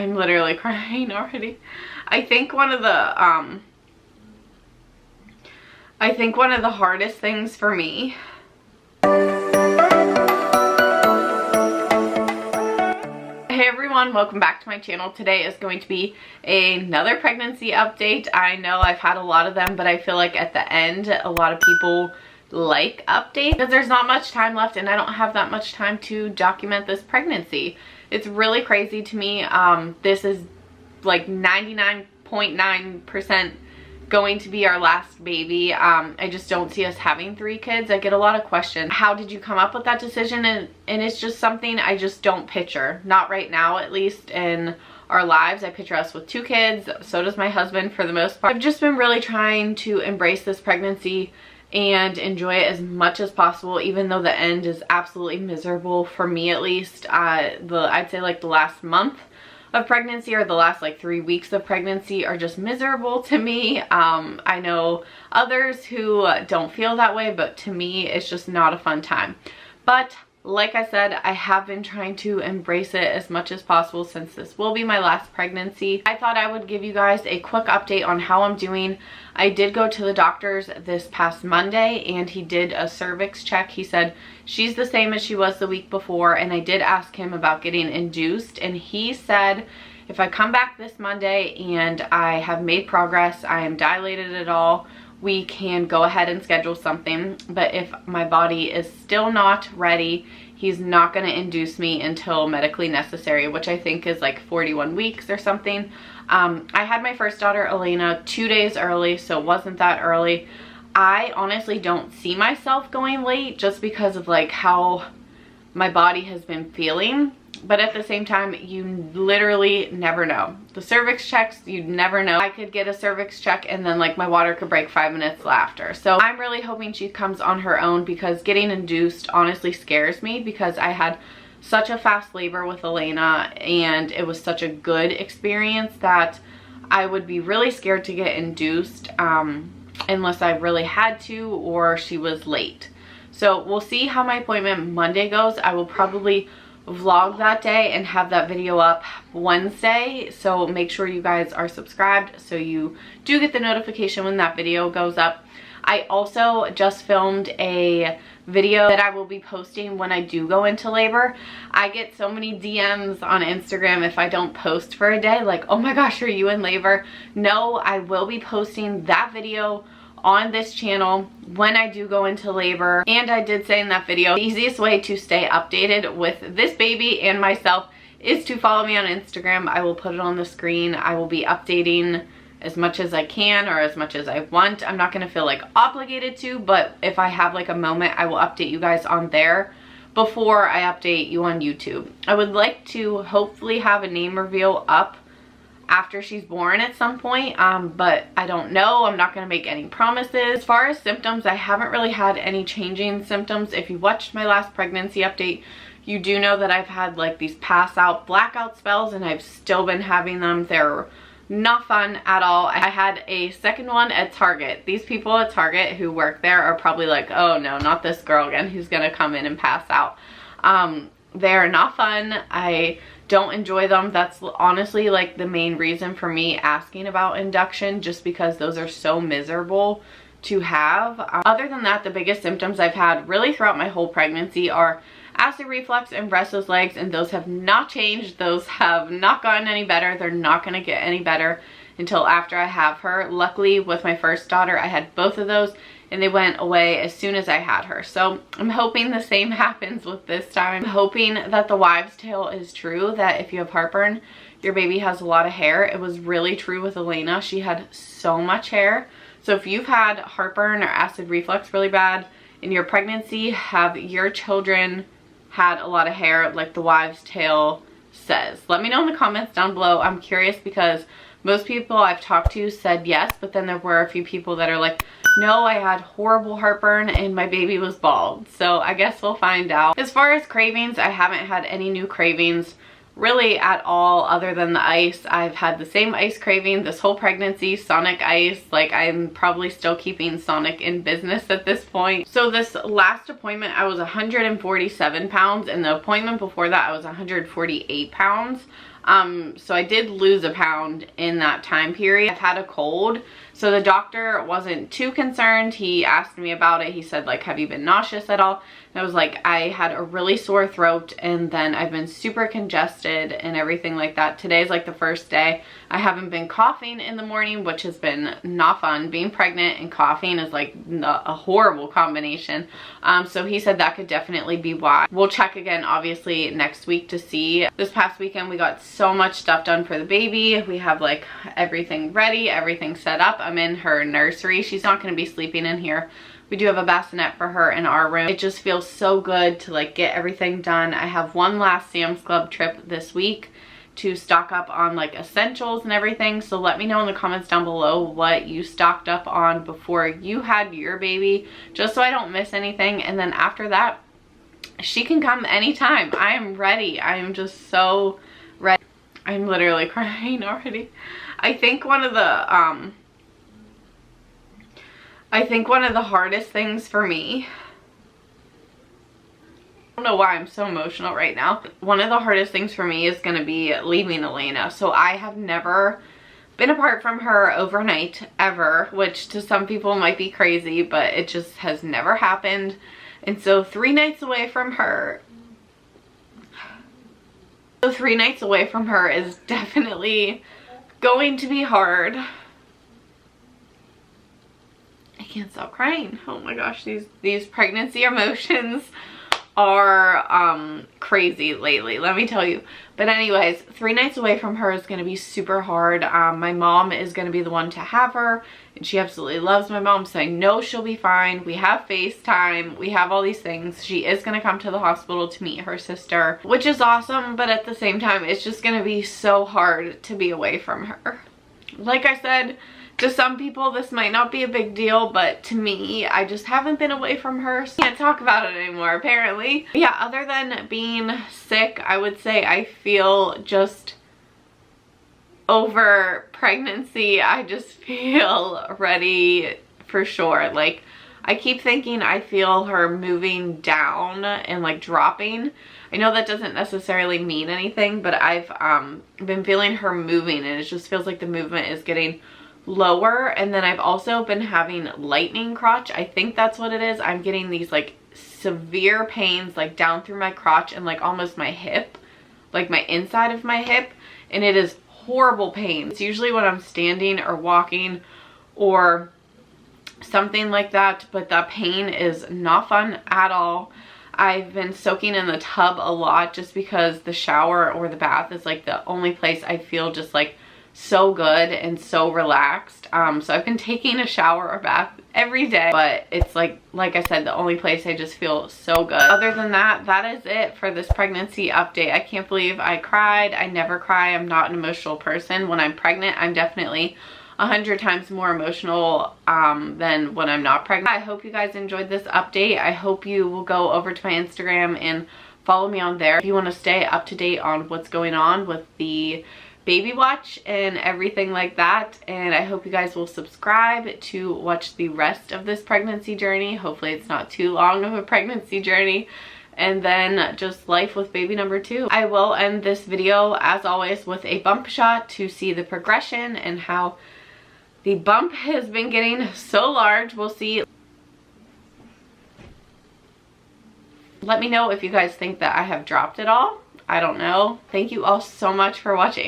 I'm literally crying already. I think one of the hardest things for me Hey everyone, welcome back to my channel. Today is going to be another pregnancy update. I know I've had a lot of them, but I feel like at the end a lot of people like updates because there's not much time left and I don't have that much time to document this pregnancy. It's really crazy to me. This is like 99.9% going to be our last baby. I just don't see us having 3 kids. I get a lot of questions. How did you come up with that decision? And it's just something I just don't picture. Not right now, at least in our lives. I picture us with 2 kids. So does my husband for the most part. I've just been really trying to embrace this pregnancy and enjoy it as much as possible, even though the end is absolutely miserable for me, at least. I'd say like the last month of pregnancy or the last like 3 weeks of pregnancy are just miserable to me. I know others who don't feel that way, but to me it's just not a fun time. But like I said, I have been trying to embrace it as much as possible since this will be my last pregnancy. I thought I would give you guys a quick update on how I'm doing. I did go to the doctor's this past Monday and he did a cervix check. He said she's the same as she was the week before, and I did ask him about getting induced, and he said if I come back this Monday and I have made progress, I am dilated at all, we can go ahead and schedule something. But if my body is still not ready, he's not going to induce me until medically necessary, which I think is like 41 weeks or something. I had my first daughter, Elena, 2 days early, so it wasn't that early. I honestly don't see myself going late just because of like how my body has been feeling. But at the same time, you literally never know. The cervix checks, you never know. I could get a cervix check and then like my water could break 5 minutes after. So I'm really hoping she comes on her own, because getting induced honestly scares me, because I had such a fast labor with Elena and it was such a good experience that I would be really scared to get induced unless I really had to or she was late. So we'll see how my appointment Monday goes. I will probably vlog that day and have that video up Wednesday, so make sure you guys are subscribed so you do get the notification when that video goes up. I also just filmed a video that I will be posting when I do go into labor. I get so many DMs on Instagram if I don't post for a day, like, oh my gosh, are you in labor? No, I will be posting that video on this channel when I do go into labor. And I did say in that video, the easiest way to stay updated with this baby and myself is to follow me on Instagram. I will put it on the screen. I will be updating as much as I can or as much as I want. I'm not gonna feel like obligated to, but if I have like a moment, I will update you guys on there before I update you on YouTube. I would like to hopefully have a name reveal up after she's born at some point, but I don't know. I'm not going to make any promises. As far as symptoms, I haven't really had any changing symptoms. If you watched my last pregnancy update, you do know that I've had like these pass out blackout spells and I've still been having them. They're not fun at all. I had a second one at Target. These people at Target who work there are probably like, oh no, not this girl again who's going to come in and pass out. They're not fun. I don't enjoy them. That's honestly like the main reason for me asking about induction, just because those are so miserable to have. Other than that, the biggest symptoms I've had really throughout my whole pregnancy are acid reflux and restless legs, and those have not changed. Those have not gotten any better. They're not going to get any better until after I have her. Luckily with my first daughter, I had both of those and they went away as soon as I had her. So I'm hoping the same happens with this time. I'm hoping that the wives' tale is true, that if you have heartburn, your baby has a lot of hair. It was really true with Elena. She had so much hair. So if you've had heartburn or acid reflux really bad in your pregnancy, have your children had a lot of hair like the wives' tale says? Let me know in the comments down below. I'm curious because most people I've talked to said yes, but then there were a few people that are like, no, I had horrible heartburn and my baby was bald. So I guess we'll find out. As far as cravings, I haven't had any new cravings really at all other than the ice. I've had the same ice craving this whole pregnancy, Sonic ice. Like, I'm probably still keeping Sonic in business at this point. So this last appointment, I was 147 pounds, and the appointment before that I was 148 pounds. So I did lose a pound in that time period. I've had a cold, so the doctor wasn't too concerned. He asked me about it. He said, like, have you been nauseous at all? And I was like, I had a really sore throat, and then I've been super congested and everything like that. Today's like the first day I haven't been coughing in the morning, which has been not fun. Being pregnant and coughing is like a horrible combination. So he said that could definitely be why. We'll check again obviously next week to see. This past weekend we got so much stuff done for the baby. We have like everything ready, everything set up. I'm in her nursery. She's not going to be sleeping in here. We do have a bassinet for her in our room. It just feels so good to like get everything done. I have one last Sam's Club trip this week to stock up on like essentials and everything. So let me know in the comments down below what you stocked up on before you had your baby, just so I don't miss anything. And then after that, she can come anytime. I am ready. I am just so ready. I'm literally crying already. I think one of the hardest things for me, I don't know why I'm so emotional right now. One of the hardest things for me is going to be leaving Elena. So I have never been apart from her overnight ever, which to some people might be crazy, but it just has never happened. And so 3 nights away from her, is definitely going to be hard. I can't stop crying. Oh my gosh, these pregnancy emotions are crazy lately, let me tell you. But anyways, 3 nights away from her is going to be super hard. My mom is going to be the one to have her, and she absolutely loves my mom, so I know she'll be fine. We have FaceTime, we have all these things. She is going to come to the hospital to meet her sister, which is awesome, but at the same time it's just going to be so hard to be away from her. Like I said, to some people this might not be a big deal, but to me, I just haven't been away from her, so I can't talk about it anymore apparently. But yeah, other than being sick, I would say I feel just over pregnancy. I just feel ready for sure. Like, I keep thinking I feel her moving down and like dropping. I know that doesn't necessarily mean anything, but I've been feeling her moving, and it just feels like the movement is getting lower. And then I've also been having lightning crotch. I think that's what it is. I'm getting these like severe pains like down through my crotch and like almost my hip, like my inside of my hip, and it is horrible pain. It's usually when I'm standing or walking or something like that, but the pain is not fun at all. I've been soaking in the tub a lot just because the shower or the bath is like the only place I feel just like so good and so relaxed. So I've been taking a shower or bath every day, but it's like I said, the only place I just feel so good. Other than that, that is it for this pregnancy update. I can't believe I cried. I never cry. I'm not an emotional person. When I'm pregnant, I'm definitely 100 times more emotional than when I'm not pregnant. I hope you guys enjoyed this update. I hope you will go over to my Instagram and follow me on there if you want to stay up to date on what's going on with the baby watch and everything like that. And I hope you guys will subscribe to watch the rest of this pregnancy journey. Hopefully it's not too long of a pregnancy journey, and then just life with baby number 2. I will end this video as always with a bump shot to see the progression and how the bump has been getting so large. We'll see. Let me know if you guys think that I have dropped it all. I don't know. Thank you all so much for watching.